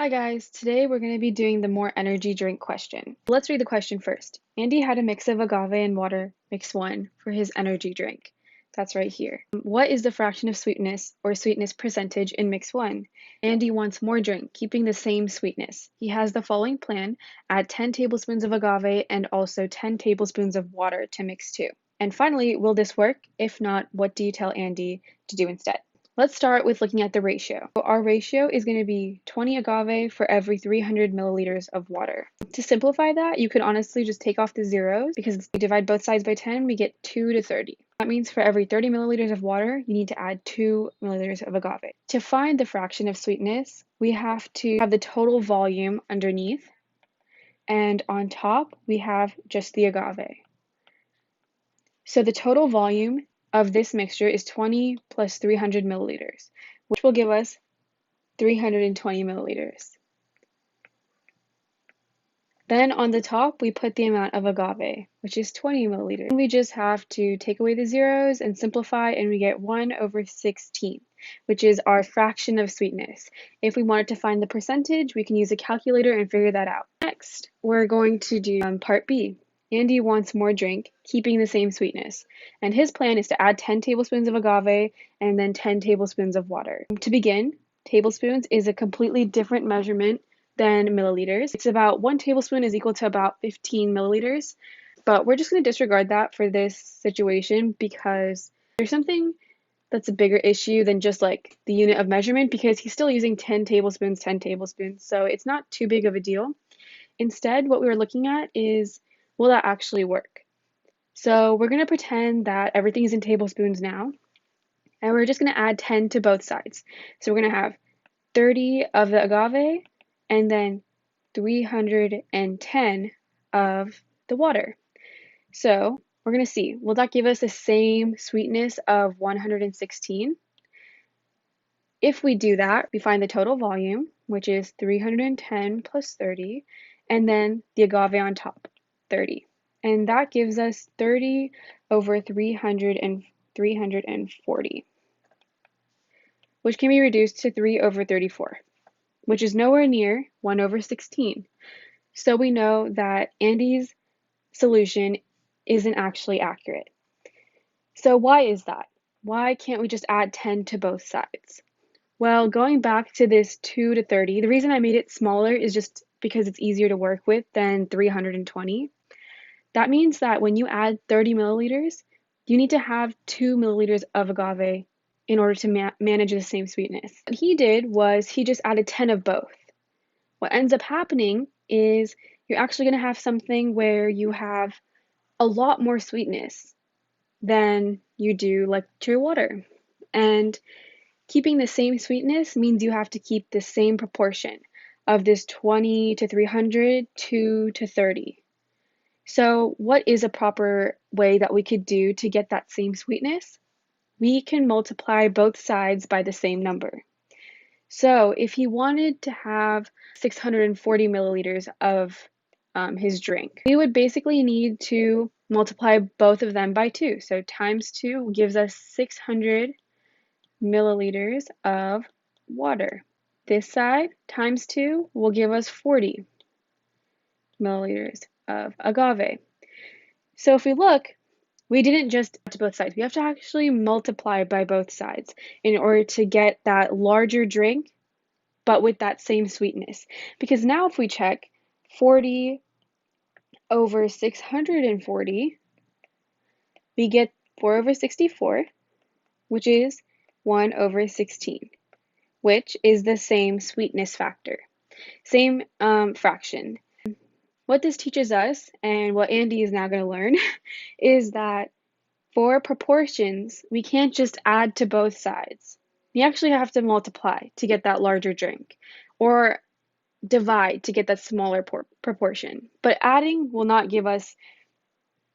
Hi guys, today we're going to be doing the more energy drink question. Let's read the question first. Andy had a mix of agave and water, mix 1, for his energy drink. That's right here. What is the fraction of sweetness or sweetness percentage in mix 1? Andy wants more drink, keeping the same sweetness. He has the following plan: add 10 tablespoons of agave and also 10 tablespoons of water to mix 2. And finally, will this work? If not, what do you tell Andy to do instead? Let's start with looking at the ratio. So our ratio is going to be 20 agave for every 300 milliliters of water. To simplify that, you could honestly just take off the zeros because we divide both sides by 10, we get 2 to 30. That means for every 30 milliliters of water, you need to add 2 milliliters of agave. To find the fraction of sweetness, we have to have the total volume underneath, and on top, we have just the agave. So the total volume of this mixture is 20 plus 300 milliliters, which will give us 320 milliliters. Then on the top, we put the amount of agave, which is 20 milliliters. And we just have to take away the zeros and simplify, and we get 1 over 16, which is our fraction of sweetness. If we wanted to find the percentage, we can use a calculator and figure that out. Next, we're going to do part B. Andy wants more drink, keeping the same sweetness, and his plan is to add 10 tablespoons of agave and then 10 tablespoons of water. To begin, tablespoons is a completely different measurement than milliliters. It's about 1 tablespoon is equal to about 15 milliliters, but we're just going to disregard that for this situation because there's something that's a bigger issue than just like the unit of measurement, because he's still using 10 tablespoons, so it's not too big of a deal. Instead, what we were looking at is, will that actually work? So we're going to pretend that everything is in tablespoons now, and we're just going to add 10 to both sides. So we're going to have 30 of the agave and then 310 of the water. So we're going to see, will that give us the same sweetness of 116? If we do that, we find the total volume, which is 310 plus 30, and then the agave on top, 30. And that gives us 30 over 300 and 340, which can be reduced to 3 over 34, which is nowhere near 1 over 16. So we know that Andy's solution isn't actually accurate. So why is that? Why can't we just add 10 to both sides? Well, going back to this 2 to 30, the reason I made it smaller is just because it's easier to work with than 320. That means that when you add 30 milliliters, you need to have 2 milliliters of agave in order to manage the same sweetness. What he did was he just added 10 of both. What ends up happening is you're actually going to have something where you have a lot more sweetness than you do like to your water. And keeping the same sweetness means you have to keep the same proportion of this 20 to 300, 2 to 30. So what is a proper way that we could do to get that same sweetness? We can multiply both sides by the same number. So if he wanted to have 640 milliliters of his drink, we would basically need to multiply both of them by 2. So times 2 gives us 600 milliliters of water. This side times 2 will give us 40 milliliters of agave. So if we look, we didn't just add to both sides. We have to actually multiply by both sides in order to get that larger drink, but with that same sweetness. Because now if we check 40 over 640, we get 4 over 64, which is 1 over 16, which is the same sweetness factor, same fraction. What this teaches us, and what Andy is now going to learn, is that for proportions, we can't just add to both sides. We actually have to multiply to get that larger drink, or divide to get that smaller proportion. But adding will not give us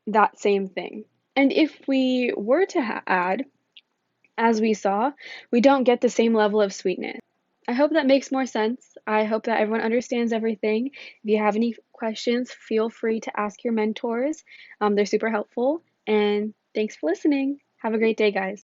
that same thing. And if we were to add, as we saw, we don't get the same level of sweetness. I hope that makes more sense. I hope that everyone understands everything. If you have any questions, feel free to ask your mentors. They're super helpful. And thanks for listening. Have a great day, guys.